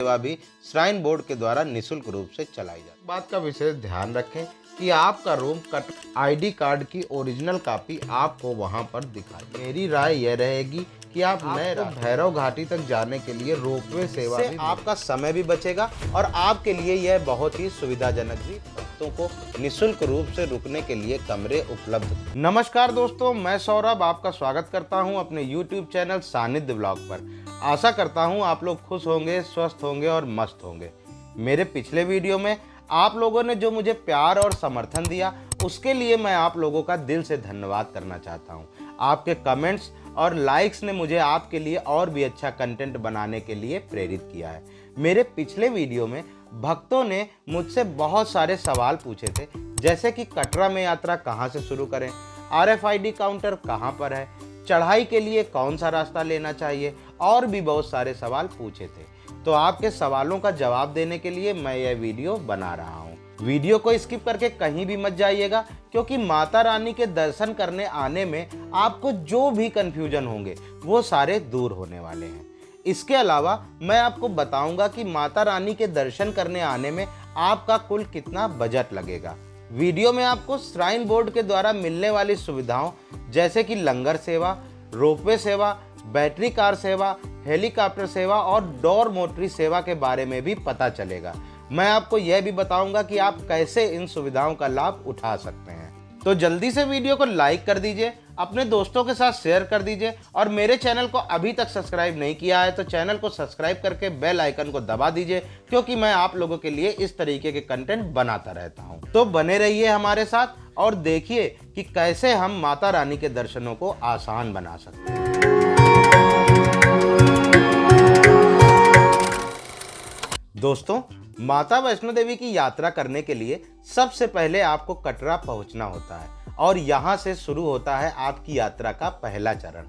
सेवा भी shrine board के द्वारा निःशुल्क रूप से चलाई जाती है। बात का विशेष ध्यान रखें कि आपका रूम कट आईडी कार्ड की ओरिजिनल कॉपी आपको वहां पर दिखाई। मेरी राय यह रहेगी कि आप नए भैरव घाटी तक जाने के लिए रोपवे सेवा से आपका समय भी बचेगा और आपके लिए यह बहुत ही सुविधाजनक भी। भक्तों को निःशुल्क रूप से रुकने के लिए कमरे उपलब्ध। नमस्कार दोस्तों, मैं सौरभ आपका स्वागत करता हूं अपने YouTube चैनल सानिध्य ब्लॉग पर। आशा करता हूं आप लोग खुश होंगे, स्वस्थ होंगे और मस्त होंगे। मेरे पिछले वीडियो में आप लोगों ने जो मुझे प्यार और समर्थन दिया उसके लिए मैं आप लोगों का दिल से धन्यवाद करना चाहता हूं। आपके कमेंट्स और लाइक्स ने मुझे आपके लिए और भी अच्छा कंटेंट बनाने के लिए प्रेरित किया है। मेरे पिछले वीडियो में भक्तों ने मुझसे बहुत सारे सवाल पूछे थे, जैसे कि कटरा में यात्रा कहां से शुरू करें, RFID काउंटर कहां पर है, चढ़ाई के लिए कौन सा रास्ता लेना चाहिए और भी बहुत सारे सवाल पूछे थे। तो आपके सवालों का जवाब देने के लिए मैं यह वीडियो बना रहा हूँ। वीडियो को स्किप करके कहीं भी मत जाइएगा, क्योंकि माता रानी के दर्शन करने आने में आपको जो भी कंफ्यूजन होंगे वो सारे दूर होने वाले हैं। इसके अलावा मैं आपको बताऊंगा कि माता रानी के दर्शन करने आने में आपका कुल कितना बजट लगेगा। वीडियो में आपको श्राइन बोर्ड के द्वारा मिलने वाली सुविधाओं जैसे कि लंगर सेवा, रोपवे सेवा, बैटरी कार सेवा, हेलीकॉप्टर सेवा और डोरमोटरी सेवा के बारे में भी पता चलेगा। मैं आपको यह भी बताऊंगा कि आप कैसे इन सुविधाओं का लाभ उठा सकते हैं। तो जल्दी से वीडियो को लाइक कर दीजिए, अपने दोस्तों के साथ शेयर कर दीजिए और मेरे चैनल को अभी तक सब्सक्राइब नहीं किया है तो चैनल को सब्सक्राइब करके बेल आइकन को दबा दीजिए, क्योंकि मैं आप लोगों के लिए इस तरीके के कंटेंट बनाता रहता हूं। तो बने रहिए हमारे साथ और देखिए कि कैसे हम माता रानी के दर्शनों को आसान बना सकते हैं। दोस्तों, माता वैष्णो देवी की यात्रा करने के लिए सबसे पहले आपको कटरा पहुंचना होता है और यहां से शुरू होता है आपकी यात्रा का पहला चरण।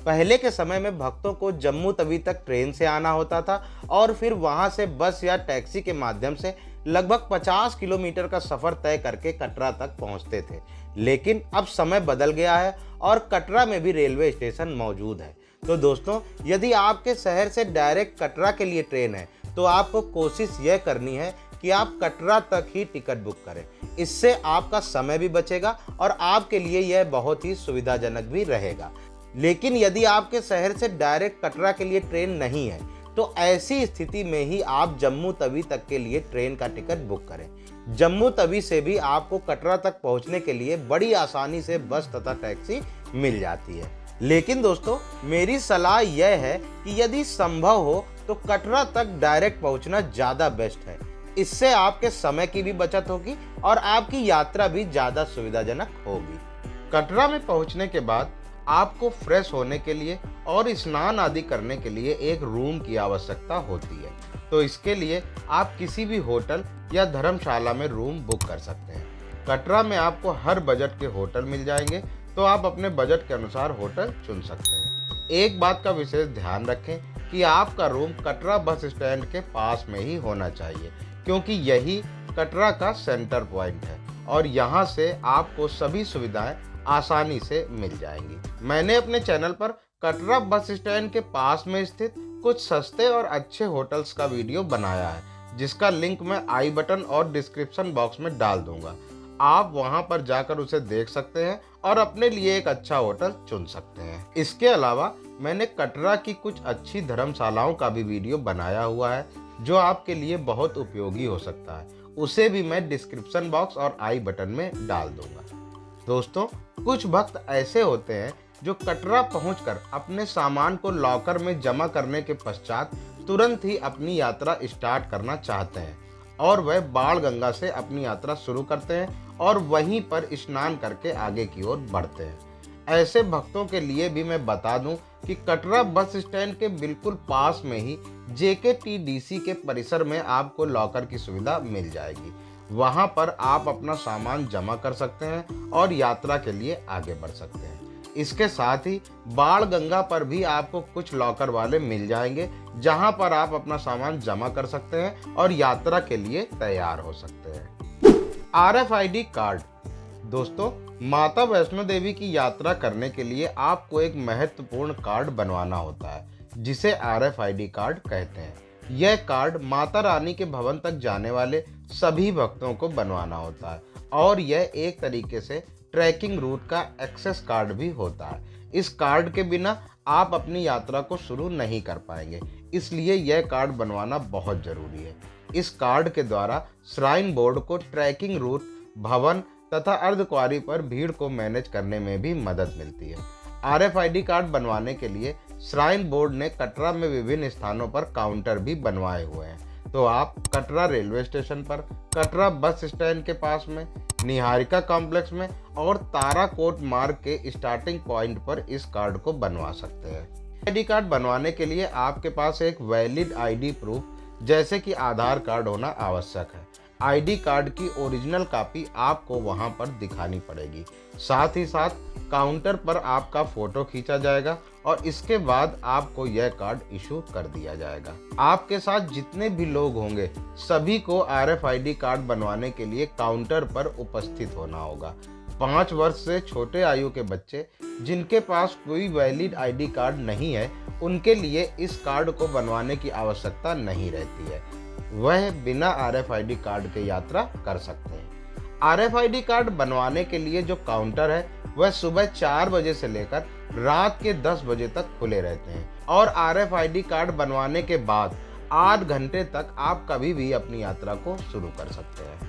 पहले के समय में भक्तों को जम्मू तवी तक ट्रेन से आना होता था और फिर वहां से बस या टैक्सी के माध्यम से लगभग 50 किलोमीटर का सफर तय करके कटरा तक पहुंचते थे। लेकिन अब समय बदल गया है और कटरा में भी रेलवे स्टेशन मौजूद है। तो दोस्तों, यदि आपके शहर से डायरेक्ट कटरा के लिए ट्रेन है तो आपको कोशिश यह करनी है कि आप कटरा तक ही टिकट बुक करें। इससे आपका समय भी बचेगा और आपके लिए यह बहुत ही सुविधाजनक भी रहेगा। लेकिन यदि आपके शहर से डायरेक्ट कटरा के लिए ट्रेन नहीं है तो ऐसी स्थिति में ही आप जम्मू तवी तक के लिए ट्रेन का टिकट बुक करें। जम्मू तवी से भी आपको कटरा तक पहुंचने के लिए बड़ी आसानी से बस तथा टैक्सी मिल जाती है। लेकिन दोस्तों, मेरी सलाह यह है कि यदि संभव हो तो कटरा तक डायरेक्ट पहुंचना ज़्यादा बेस्ट है। इससे आपके समय की भी बचत होगी और आपकी यात्रा भी ज़्यादा सुविधाजनक होगी। कटरा में पहुंचने के बाद आपको फ्रेश होने के लिए और स्नान आदि करने के लिए एक रूम की आवश्यकता होती है। तो इसके लिए आप किसी भी होटल या धर्मशाला में रूम बुक कर सकते हैं। कटरा में आपको हर बजट के होटल मिल जाएंगे, तो आप अपने बजट के अनुसार होटल चुन सकते हैं। एक बात का विशेष ध्यान रखें कि आपका रूम कटरा बस स्टैंड के पास में ही होना चाहिए, क्योंकि यही कटरा का सेंटर पॉइंट है और यहाँ से आपको सभी सुविधाएं आसानी से मिल जाएंगी। मैंने अपने चैनल पर कटरा बस स्टैंड के पास में स्थित कुछ सस्ते और अच्छे होटल्स का वीडियो बनाया है, जिसका लिंक मैं आई बटन और डिस्क्रिप्शन बॉक्स में डाल दूंगा। आप वहां पर जाकर उसे देख सकते हैं और अपने लिए एक अच्छा होटल चुन सकते हैं। इसके अलावा मैंने कटरा की कुछ अच्छी धर्मशालाओं का भी वीडियो बनाया हुआ है, जो आपके लिए बहुत उपयोगी हो सकता है। उसे भी मैं डिस्क्रिप्शन बॉक्स और आई बटन में डाल दूंगा। दोस्तों, कुछ भक्त ऐसे होते हैं जो कटरा पहुंचकर अपने सामान को लॉकर में जमा करने के पश्चात तुरंत ही अपनी यात्रा स्टार्ट करना चाहते हैं और वह बाण गंगा से अपनी यात्रा शुरू करते हैं और वहीं पर स्नान करके आगे की ओर बढ़ते हैं। ऐसे भक्तों के लिए भी मैं बता दूं कि कटरा बस स्टैंड के बिल्कुल पास में ही JKTDC के परिसर में आपको लॉकर की सुविधा मिल जाएगी। वहां पर आप अपना सामान जमा कर सकते हैं और यात्रा के लिए आगे बढ़ सकते हैं। इसके साथ ही बाण गंगा पर भी आपको कुछ लॉकर वाले मिल जाएंगे, जहां पर आप अपना सामान जमा कर सकते हैं और यात्रा के लिए तैयार हो सकते हैं। RFID card. दोस्तों, माता वैष्णो देवी की यात्रा करने के लिए आपको एक महत्वपूर्ण कार्ड बनवाना होता है, जिसे RFID कार्ड कहते हैं। यह कार्ड माता रानी के भवन तक जाने वाले सभी भक्तों को बनवाना होता है और यह एक तरीके से ट्रैकिंग रूट का एक्सेस कार्ड भी होता है। इस कार्ड के बिना आप अपनी यात्रा को शुरू नहीं कर पाएंगे, इसलिए यह कार्ड बनवाना बहुत ज़रूरी है। इस कार्ड के द्वारा श्राइन बोर्ड को ट्रैकिंग रूट, भवन तथा अर्धकुंवारी पर भीड़ को मैनेज करने में भी मदद मिलती है। RFID कार्ड बनवाने के लिए श्राइन बोर्ड ने कटरा में विभिन्न स्थानों पर काउंटर भी बनवाए हुए हैं, तो आप कटरा रेलवे स्टेशन पर, कटरा बस स्टैंड के पास में, निहारिका कॉम्प्लेक्स में और ताराकोट मार्ग के स्टार्टिंग पॉइंट पर इस कार्ड को बनवा सकते हैं। ID कार्ड बनवाने के लिए आपके पास एक वैलिड ID प्रूफ जैसे कि आधार कार्ड होना आवश्यक है। ID कार्ड की ओरिजिनल कॉपी आपको वहां पर दिखानी पड़ेगी। साथ ही साथ काउंटर पर आपका फोटो खींचा जाएगा और इसके बाद आपको यह कार्ड इशू कर दिया जाएगा। आपके साथ जितने भी लोग होंगे सभी को RFID कार्ड बनवाने के लिए काउंटर पर उपस्थित होना होगा। 5 वर्ष से छोटे आयु के बच्चे जिनके पास कोई वैलिड ID कार्ड नहीं है, उनके लिए इस कार्ड को बनवाने की आवश्यकता नहीं रहती है, वह बिना RFID कार्ड के यात्रा कर सकते हैं। RFID कार्ड बनवाने के लिए जो काउंटर है वह सुबह 4 बजे से लेकर रात के 10 बजे तक खुले रहते हैं और RFID कार्ड बनवाने के बाद 8 घंटे तक आप कभी भी अपनी यात्रा को शुरू कर सकते हैं।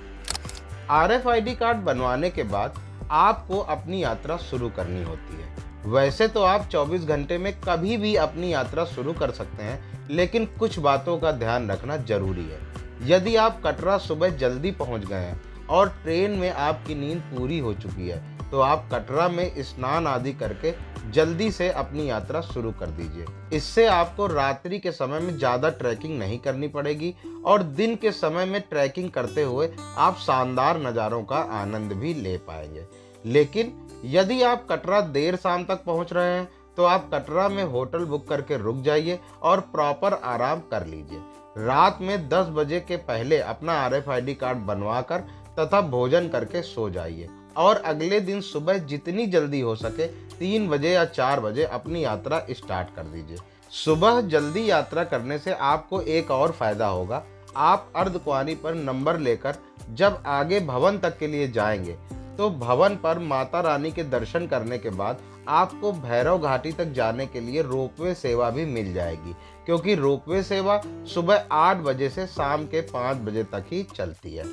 RFID कार्ड बनवाने के बाद आपको अपनी यात्रा शुरू करनी होती है। वैसे तो आप 24 घंटे में कभी भी अपनी यात्रा शुरू कर सकते हैं, लेकिन कुछ बातों का ध्यान रखना जरूरी है। यदि आप कटरा सुबह जल्दी पहुंच गए हैं और ट्रेन में आपकी नींद पूरी हो चुकी है, तो आप कटरा में स्नान आदि करके जल्दी से अपनी यात्रा शुरू कर दीजिए। इससे आपको रात्रि के समय में ज़्यादा ट्रैकिंग नहीं करनी पड़ेगी और दिन के समय में ट्रैकिंग करते हुए आप शानदार नज़ारों का आनंद भी ले पाएंगे। लेकिन यदि आप कटरा देर शाम तक पहुंच रहे हैं, तो आप कटरा में होटल बुक करके रुक जाइए और प्रॉपर आराम कर लीजिए। रात में 10 बजे के पहले अपना RFID कार्ड बनवाकर तथा भोजन करके सो जाइए और अगले दिन सुबह जितनी जल्दी हो सके 3 बजे या 4 बजे अपनी यात्रा स्टार्ट कर दीजिए। सुबह जल्दी यात्रा करने से आपको एक और फायदा होगा, आप अर्धकुंवारी पर नंबर लेकर जब आगे भवन तक के लिए जाएंगे तो भवन पर माता रानी के दर्शन करने के बाद आपको भैरव घाटी तक जाने के लिए रोपवे सेवा भी मिल जाएगी, क्योंकि रोपवे सेवा सुबह 8 बजे से शाम के 5 बजे तक ही चलती है।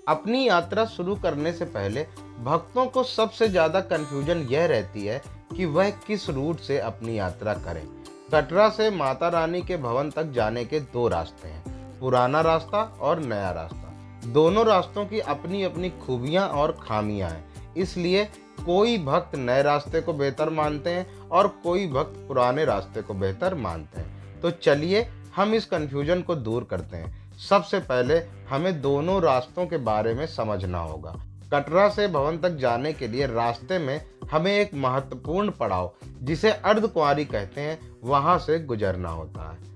अपनी यात्रा शुरू करने से पहले भक्तों को सबसे ज़्यादा कन्फ्यूजन यह रहती है कि वह किस रूट से अपनी यात्रा करें। कटरा से माता रानी के भवन तक जाने के 2 रास्ते हैं, पुराना रास्ता और नया रास्ता। दोनों रास्तों की अपनी अपनी खूबियां और खामियां हैं, इसलिए कोई भक्त नए रास्ते को बेहतर मानते हैं और कोई भक्त पुराने रास्ते को बेहतर मानते हैं। तो चलिए हम इस कन्फ्यूजन को दूर करते हैं। सबसे पहले हमें दोनों रास्तों के बारे में समझना होगा। कटरा से भवन तक जाने के लिए रास्ते में हमें एक महत्वपूर्ण पड़ाव, जिसे अर्धकुंवारी कहते हैं, वहां से गुजरना होता है।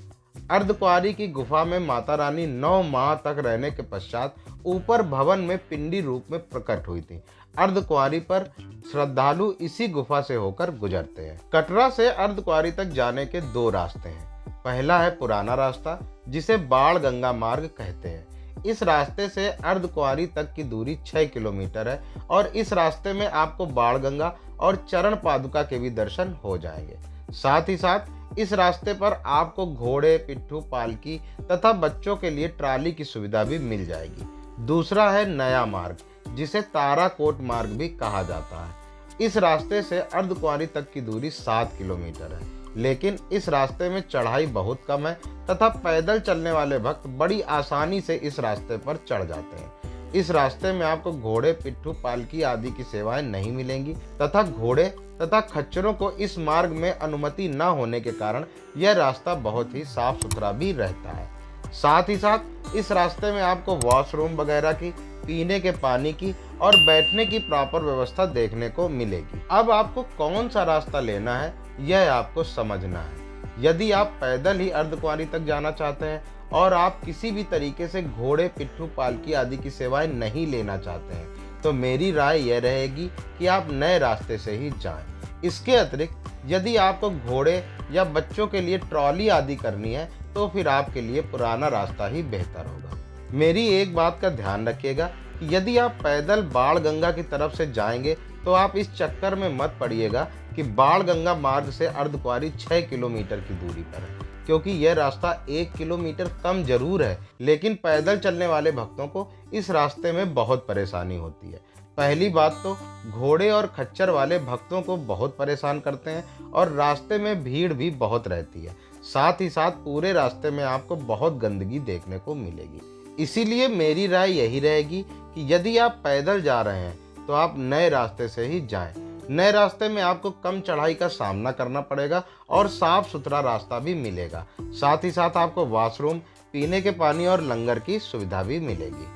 अर्धकुंवारी की गुफा में माता रानी 9 माह तक रहने के पश्चात ऊपर भवन में पिंडी रूप में प्रकट हुई थी। अर्धकुंवारी पर श्रद्धालु इसी गुफा से होकर गुजरते हैं। कटरा से अर्धकुंवारी तक जाने के 2 रास्ते हैं। पहला है पुराना रास्ता, जिसे बाण गंगा मार्ग कहते हैं। इस रास्ते से अर्धकुंवारी तक की दूरी 6 किलोमीटर है और इस रास्ते में आपको बाण गंगा और चरण पादुका के भी दर्शन हो जाएंगे। साथ ही साथ इस रास्ते पर आपको घोड़े, पिट्ठू, पालकी तथा बच्चों के लिए ट्राली की सुविधा भी मिल जाएगी। दूसरा है नया मार्ग, जिसे ताराकोट मार्ग भी कहा जाता है। इस रास्ते से अर्धकुंवारी तक की दूरी 7 किलोमीटर है, लेकिन इस रास्ते में चढ़ाई बहुत कम है तथा पैदल चलने वाले भक्त बड़ी आसानी से इस रास्ते पर चढ़ जाते हैं। इस रास्ते में आपको घोड़े, पिट्ठू, पालकी आदि की सेवाएं नहीं मिलेंगी तथा घोड़े तथा खच्चरों को इस मार्ग में अनुमति न होने के कारण यह रास्ता बहुत ही साफ सुथरा भी रहता है। साथ ही साथ इस रास्ते में आपको वॉशरूम वगैरह की, पीने के पानी की और बैठने की प्रॉपर व्यवस्था देखने को मिलेगी। अब आपको कौन सा रास्ता लेना है यह आपको समझना है। यदि आप पैदल ही अर्धकुंवारी तक जाना चाहते हैं और आप किसी भी तरीके से घोड़े, पिट्ठू, पालकी आदि की सेवाएं नहीं लेना चाहते हैं, तो मेरी राय यह रहेगी कि आप नए रास्ते से ही जाएं। इसके अतिरिक्त यदि आपको घोड़े या बच्चों के लिए ट्रॉली आदि करनी है, तो फिर आपके लिए पुराना रास्ता ही बेहतर होगा। मेरी एक बात का ध्यान रखिएगा कि यदि आप पैदल बाण गंगा की तरफ से जाएंगे तो आप इस चक्कर में मत पड़िएगा कि बाण गंगा मार्ग से अर्धकुंवारी 6 किलोमीटर की दूरी पर है, क्योंकि यह रास्ता 1 किलोमीटर कम जरूर है, लेकिन पैदल चलने वाले भक्तों को इस रास्ते में बहुत परेशानी होती है। पहली बात तो घोड़े और खच्चर वाले भक्तों को बहुत परेशान करते हैं और रास्ते में भीड़ भी बहुत रहती है। साथ ही साथ पूरे रास्ते में आपको बहुत गंदगी देखने को मिलेगी। इसीलिए मेरी राय यही रहेगी कि यदि आप पैदल जा रहे हैं तो आप नए रास्ते से ही जाएं। नए रास्ते में आपको कम चढ़ाई का सामना करना पड़ेगा और साफ सुथरा रास्ता भी मिलेगा। साथ ही साथ आपको वॉशरूम, पीने के पानी और लंगर की सुविधा भी मिलेगी।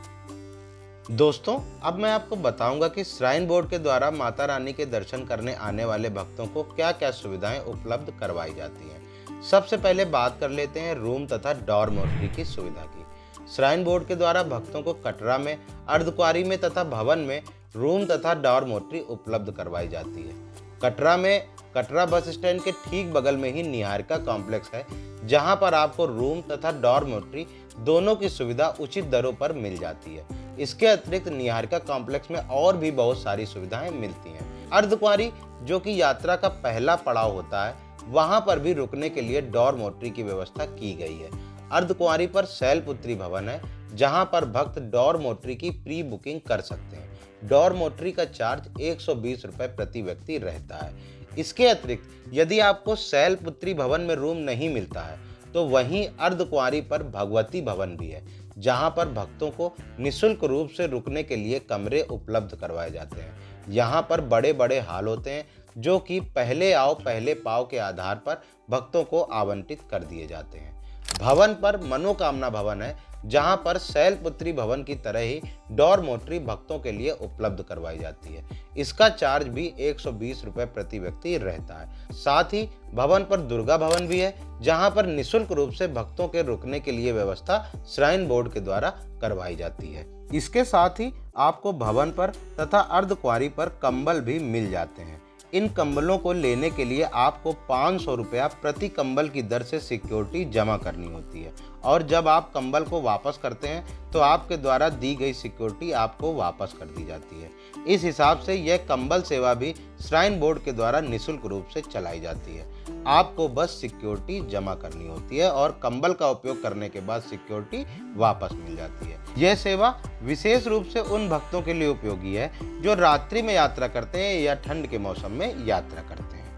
दोस्तों, अब मैं आपको बताऊंगा कि श्राइन बोर्ड के द्वारा माता रानी के दर्शन करने आने वाले भक्तों को क्या क्या सुविधाएं उपलब्ध करवाई जाती हैं। सबसे पहले बात कर लेते हैं रूम तथा डॉर्मेट्री की सुविधा की। श्राइन बोर्ड के द्वारा भक्तों को कटरा में, अर्धकुंवारी में तथा भवन में रूम तथा डॉर्मेट्री उपलब्ध करवाई जाती है। कटरा में कटरा बस स्टैंड के ठीक बगल में ही निहारिका कॉम्प्लेक्स है, जहां पर आपको रूम तथा डॉर्मेट्री दोनों की सुविधा उचित दरों पर मिल जाती है। इसके अतिरिक्त निहारिका कॉम्प्लेक्स में और भी बहुत सारी सुविधाएं मिलती हैं। अर्धकुंवारी, जो कि यात्रा का पहला पड़ाव होता है, वहां पर भी रुकने के लिए डॉर्मेट्री की व्यवस्था की गई है। अर्धकुंवारी पर शैलपुत्री भवन है, जहां पर भक्त डॉर्मेट्री की प्री बुकिंग कर सकते हैं। डॉर्मेट्री का चार्ज 120 रुपये प्रति व्यक्ति रहता है। इसके अतिरिक्त यदि आपको शैलपुत्री भवन में रूम नहीं मिलता है तो वहीं अर्धकुंवारी पर भगवती भवन भी है, जहां पर भक्तों को निःशुल्क रूप से रुकने के लिए कमरे उपलब्ध करवाए जाते हैं। यहाँ पर बड़े बड़े हाल होते हैं, जो कि पहले आओ पहले पाओ के आधार पर भक्तों को आवंटित कर दिए जाते हैं। भवन पर मनोकामना भवन है, जहां पर शैलपुत्री भवन की तरह ही डॉर्मेट्री भक्तों के लिए उपलब्ध करवाई जाती है। इसका चार्ज भी 120 रुपये प्रति व्यक्ति रहता है। साथ ही भवन पर दुर्गा भवन भी है, जहां पर निःशुल्क रूप से भक्तों के रुकने के लिए व्यवस्था श्राइन बोर्ड के द्वारा करवाई जाती है। इसके साथ ही आपको भवन पर तथा अर्धकुंवारी पर कंबल भी मिल जाते हैं। इन कंबलों को लेने के लिए आपको 500 रुपया प्रति कंबल की दर से सिक्योरिटी जमा करनी होती है, और जब आप कंबल को वापस करते हैं तो आपके द्वारा दी गई सिक्योरिटी आपको वापस कर दी जाती है। इस हिसाब से यह कंबल सेवा भी श्राइन बोर्ड के द्वारा निःशुल्क रूप से चलाई जाती है। आपको बस सिक्योरिटी जमा करनी होती है और कंबल का उपयोग करने के बाद सिक्योरिटी वापस मिल जाती है। यह सेवा विशेष रूप से उन भक्तों के लिए उपयोगी है जो रात्रि में यात्रा करते हैं या ठंड के मौसम में यात्रा करते हैं।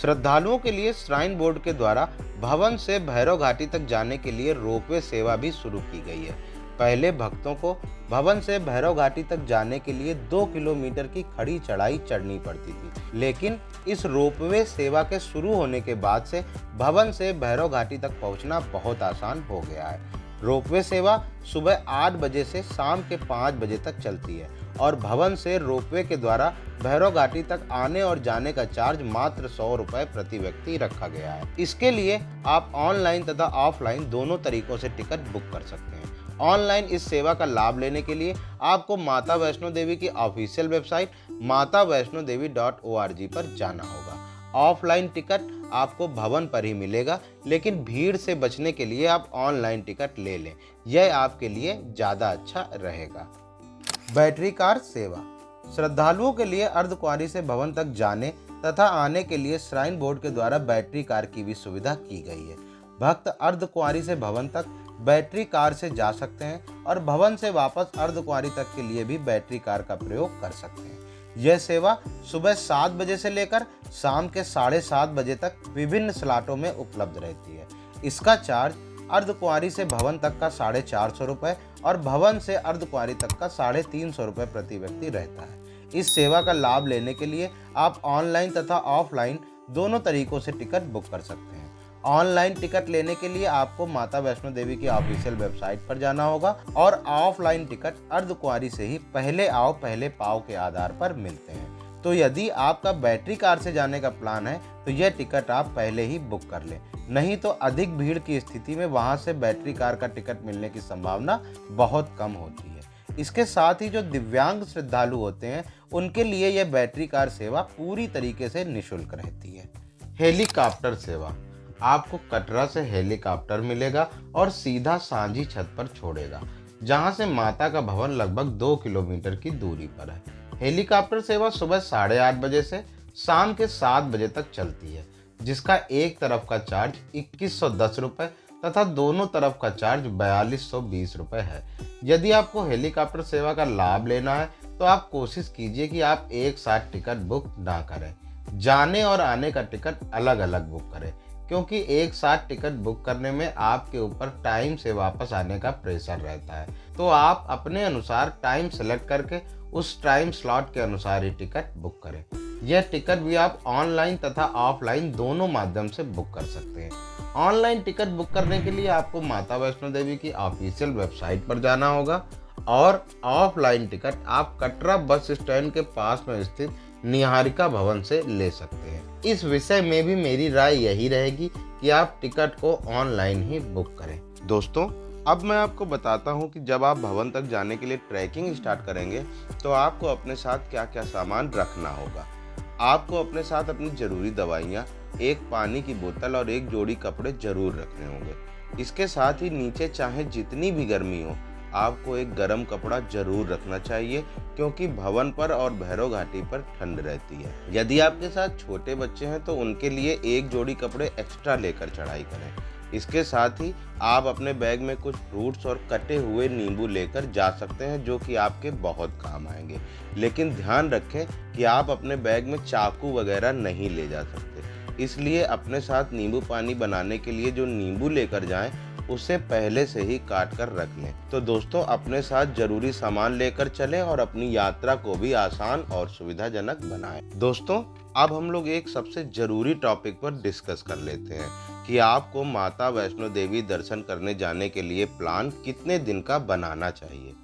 श्रद्धालुओं के लिए श्राइन बोर्ड के द्वारा भवन से भैरव घाटी तक जाने के लिए रोपवे सेवा भी शुरू की गई है। पहले भक्तों को भवन से भैरव घाटी तक जाने के लिए 2 किलोमीटर की खड़ी चढ़ाई चढ़नी पड़ती थी, लेकिन इस रोपवे सेवा के शुरू होने के बाद से भवन से भैरव घाटी तक पहुंचना बहुत आसान हो गया है। रोपवे सेवा सुबह 8 बजे से शाम के 5 बजे तक चलती है और भवन से रोपवे के द्वारा भैरव घाटी तक आने और जाने का चार्ज मात्र 100 रुपये प्रति व्यक्ति रखा गया है। इसके लिए आप ऑनलाइन तथा ऑफलाइन दोनों तरीकों से टिकट बुक कर सकते हैं। ऑनलाइन इस सेवा का लाभ लेने के लिए आपको माता वैष्णो देवी की ऑफिशियल वेबसाइट matavaishnodevi.org पर जाना होगा। ऑफलाइन टिकट आपको भवन पर ही मिलेगा, लेकिन भीड़ से बचने के लिए आप ऑनलाइन टिकट ले लें, यह आपके लिए ज़्यादा अच्छा रहेगा। बैटरी कार सेवा श्रद्धालुओं के लिए अर्धकुंवारी से भवन तक जाने तथा आने के लिए श्राइन बोर्ड के द्वारा बैटरी कार की भी सुविधा की गई है। भक्त अर्धकुंवारी से भवन तक बैटरी कार से जा सकते हैं और भवन से वापस अर्धकुंवारी तक के लिए भी बैटरी कार का प्रयोग कर सकते हैं। यह सेवा सुबह 7 बजे से लेकर शाम के 7:30 बजे तक विभिन्न स्लॉटों में उपलब्ध रहती है। इसका चार्ज अर्धकुंवारी से भवन तक का 450 रुपये और भवन से अर्धकुंवारी तक का 350 रुपये प्रति व्यक्ति रहता है। इस सेवा का लाभ लेने के लिए आप ऑनलाइन तथा ऑफलाइन दोनों तरीकों से टिकट बुक कर सकते हैं। ऑनलाइन टिकट लेने के लिए आपको माता वैष्णो देवी की ऑफिशियल वेबसाइट पर जाना होगा और ऑफलाइन टिकट अर्धकुंवारी से ही पहले आओ पहले पाओ के आधार पर मिलते हैं। तो यदि आपका बैटरी कार से जाने का प्लान है तो यह टिकट आप पहले ही बुक कर लें, नहीं तो अधिक भीड़ की स्थिति में वहां से बैटरी कार का टिकट मिलने की संभावना बहुत कम होती है। इसके साथ ही जो दिव्यांग श्रद्धालु होते हैं उनके लिए यह बैटरी कार सेवा पूरी तरीके से निःशुल्क रहती है। हेलीकॉप्टर सेवा आपको कटरा से हेलीकॉप्टर मिलेगा और सीधा सांझी छत पर छोड़ेगा, जहां से माता का भवन लगभग 2 किलोमीटर की दूरी पर है। हेलीकॉप्टर सेवा सुबह 8:30 बजे से शाम के 7 बजे तक चलती है, जिसका एक तरफ का चार्ज 2110 रुपये तथा दोनों तरफ का चार्ज 4220 रुपये है। यदि आपको हेलीकॉप्टर सेवा का लाभ लेना है तो आप कोशिश कीजिए कि आप एक साथ टिकट बुक ना करें। जाने और आने का टिकट अलग अलग बुक करें, क्योंकि एक साथ टिकट बुक करने में आपके ऊपर टाइम से वापस आने का प्रेशर रहता है। तो आप अपने अनुसार टाइम सेलेक्ट करके उस टाइम स्लॉट के अनुसार ही टिकट बुक करें। यह टिकट भी आप ऑनलाइन तथा ऑफलाइन दोनों माध्यम से बुक कर सकते हैं। ऑनलाइन टिकट बुक करने के लिए आपको माता वैष्णो देवी की ऑफिशियल वेबसाइट पर जाना होगा और ऑफलाइन टिकट आप कटरा बस स्टैंड के पास में स्थित निहारिका भवन से ले सकते हैं। इस विषय में भी मेरी राय यही रहेगी कि आप टिकट को ऑनलाइन ही बुक करें। दोस्तों, अब मैं आपको बताता हूं कि जब आप भवन तक जाने के लिए ट्रैकिंग स्टार्ट करेंगे तो आपको अपने साथ क्या क्या सामान रखना होगा। आपको अपने साथ अपनी ज़रूरी दवाइयाँ, एक पानी की बोतल और एक जोड़ी कपड़े जरूर रखने होंगे। इसके साथ ही नीचे चाहे जितनी भी गर्मी हो, आपको एक गर्म कपड़ा जरूर रखना चाहिए, क्योंकि भवन पर और भैरव घाटी पर ठंड रहती है। यदि आपके साथ छोटे बच्चे हैं तो उनके लिए एक जोड़ी कपड़े एक्स्ट्रा लेकर चढ़ाई करें। इसके साथ ही आप अपने बैग में कुछ फ्रूट्स और कटे हुए नींबू लेकर जा सकते हैं, जो कि आपके बहुत काम आएंगे। लेकिन ध्यान रखें कि आप अपने बैग में चाकू वगैरह नहीं ले जा सकते, इसलिए अपने साथ नींबू पानी बनाने के लिए जो नींबू लेकर जाएं उसे पहले से ही काट कर रख लें। तो दोस्तों, अपने साथ जरूरी सामान लेकर चलें और अपनी यात्रा को भी आसान और सुविधाजनक बनाएं। दोस्तों, अब हम लोग एक सबसे जरूरी टॉपिक पर डिस्कस कर लेते हैं कि आपको माता वैष्णो देवी दर्शन करने जाने के लिए प्लान कितने दिन का बनाना चाहिए।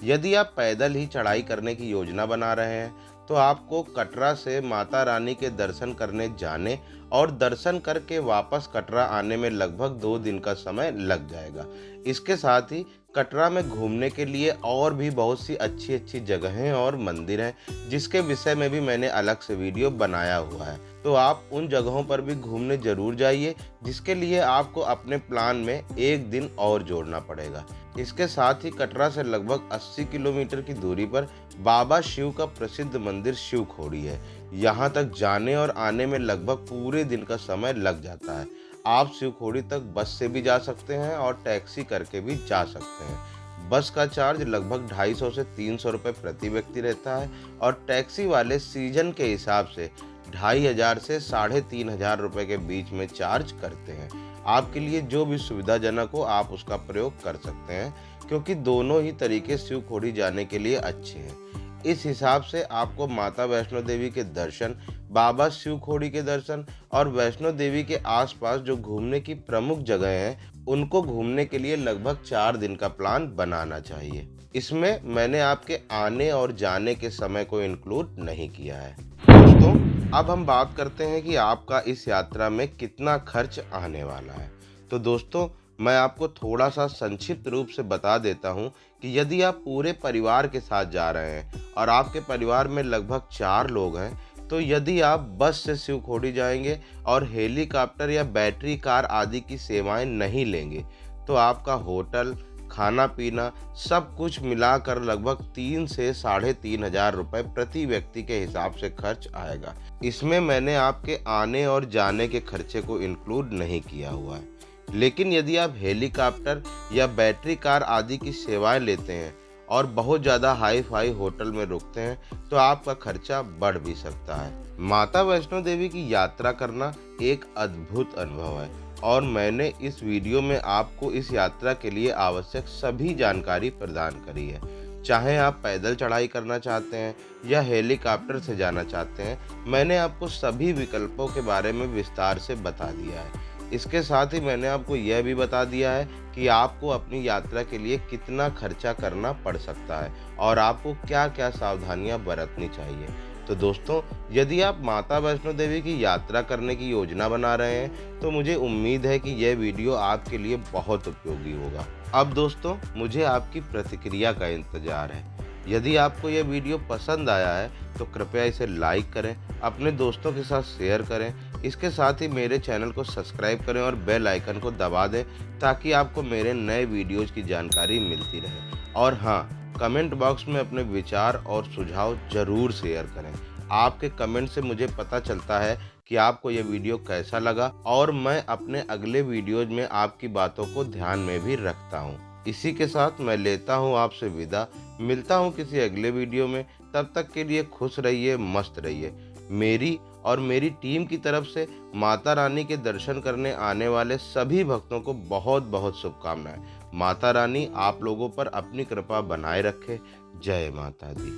यदि आप पैदल ही चढ़ाई करने की योजना बना रहे हैं तो आपको कटरा से माता रानी के दर्शन करने जाने और दर्शन करके वापस कटरा आने में लगभग 2 दिन का समय लग जाएगा। इसके साथ ही कटरा में घूमने के लिए और भी बहुत सी अच्छी अच्छी जगहें और मंदिर हैं, जिसके विषय में भी मैंने अलग से वीडियो बनाया हुआ है। तो आप उन जगहों पर भी घूमने जरूर जाइए, जिसके लिए आपको अपने प्लान में एक दिन और जोड़ना पड़ेगा। इसके साथ ही कटरा से लगभग 80 किलोमीटर की दूरी पर बाबा शिव का प्रसिद्ध मंदिर शिव खोड़ी है। यहाँ तक जाने और आने में लगभग पूरे दिन का समय लग जाता है। आप शिव खोड़ी तक बस से भी जा सकते हैं और टैक्सी करके भी जा सकते हैं। बस का चार्ज लगभग 250 से 300 रुपये प्रति व्यक्ति रहता है और टैक्सी वाले सीजन के हिसाब से 2500 से 3500 रुपये के बीच में चार्ज करते हैं। आपके लिए जो भी सुविधाजनक हो आप उसका प्रयोग कर सकते हैं, क्योंकि दोनों ही तरीके शिव खोड़ी जाने के लिए अच्छे हैं। इस हिसाब से आपको माता वैष्णो देवी के दर्शन, बाबा शिव खोड़ी के दर्शन और वैष्णो देवी के आसपास जो घूमने की प्रमुख जगह हैं उनको घूमने के लिए लगभग 4 दिन का प्लान बनाना चाहिए। इसमें मैंने आपके आने और जाने के समय को इंक्लूड नहीं किया है। दोस्तों, अब हम बात करते हैं कि आपका इस यात्रा में कितना खर्च आने वाला है। तो दोस्तों, मैं आपको थोड़ा सा संक्षिप्त रूप से बता देता हूं कि यदि आप पूरे परिवार के साथ जा रहे हैं और आपके परिवार में लगभग 4 लोग हैं, तो यदि आप बस से शिव खोड़ी जाएंगे और हेलीकॉप्टर या बैटरी कार आदि की सेवाएं नहीं लेंगे, तो आपका होटल, खाना पीना सब कुछ मिलाकर लगभग 3 से 3500 रुपये प्रति व्यक्ति के हिसाब से खर्च आएगा। इसमें मैंने आपके आने और जाने के खर्चे को इंक्लूड नहीं किया हुआ है। लेकिन यदि आप हेलीकॉप्टर या बैटरी कार आदि की सेवाएं लेते हैं और बहुत ज़्यादा हाई फाई होटल में रुकते हैं, तो आपका खर्चा बढ़ भी सकता है। माता वैष्णो देवी की यात्रा करना एक अद्भुत अनुभव है और मैंने इस वीडियो में आपको इस यात्रा के लिए आवश्यक सभी जानकारी प्रदान करी है। चाहे आप पैदल चढ़ाई करना चाहते हैं या हेलीकॉप्टर से जाना चाहते हैं, मैंने आपको सभी विकल्पों के बारे में विस्तार से बता दिया है। इसके साथ ही मैंने आपको यह भी बता दिया है कि आपको अपनी यात्रा के लिए कितना खर्चा करना पड़ सकता है और आपको क्या क्या सावधानियां बरतनी चाहिए। तो दोस्तों, यदि आप माता वैष्णो देवी की यात्रा करने की योजना बना रहे हैं तो मुझे उम्मीद है कि यह वीडियो आपके लिए बहुत उपयोगी होगा। अब दोस्तों, मुझे आपकी प्रतिक्रिया का इंतजार है। यदि आपको यह वीडियो पसंद आया है तो कृपया इसे लाइक करें, अपने दोस्तों के साथ शेयर करें। इसके साथ ही मेरे चैनल को सब्सक्राइब करें और बेल आइकन को दबा दें ताकि आपको मेरे नए वीडियोज़ की जानकारी मिलती रहे। और हाँ, कमेंट बॉक्स में अपने विचार और सुझाव ज़रूर शेयर करें। आपके कमेंट से मुझे पता चलता है कि आपको यह वीडियो कैसा लगा और मैं अपने अगले वीडियोज में आपकी बातों को ध्यान में भी रखता हूँ। इसी के साथ मैं लेता हूँ आपसे विदा। मिलता हूँ किसी अगले वीडियो में। तब तक के लिए खुश रहिए, मस्त रहिए। मेरी और मेरी टीम की तरफ से माता रानी के दर्शन करने आने वाले सभी भक्तों को बहुत बहुत शुभकामनाएं। माता रानी आप लोगों पर अपनी कृपा बनाए रखे। जय माता दी।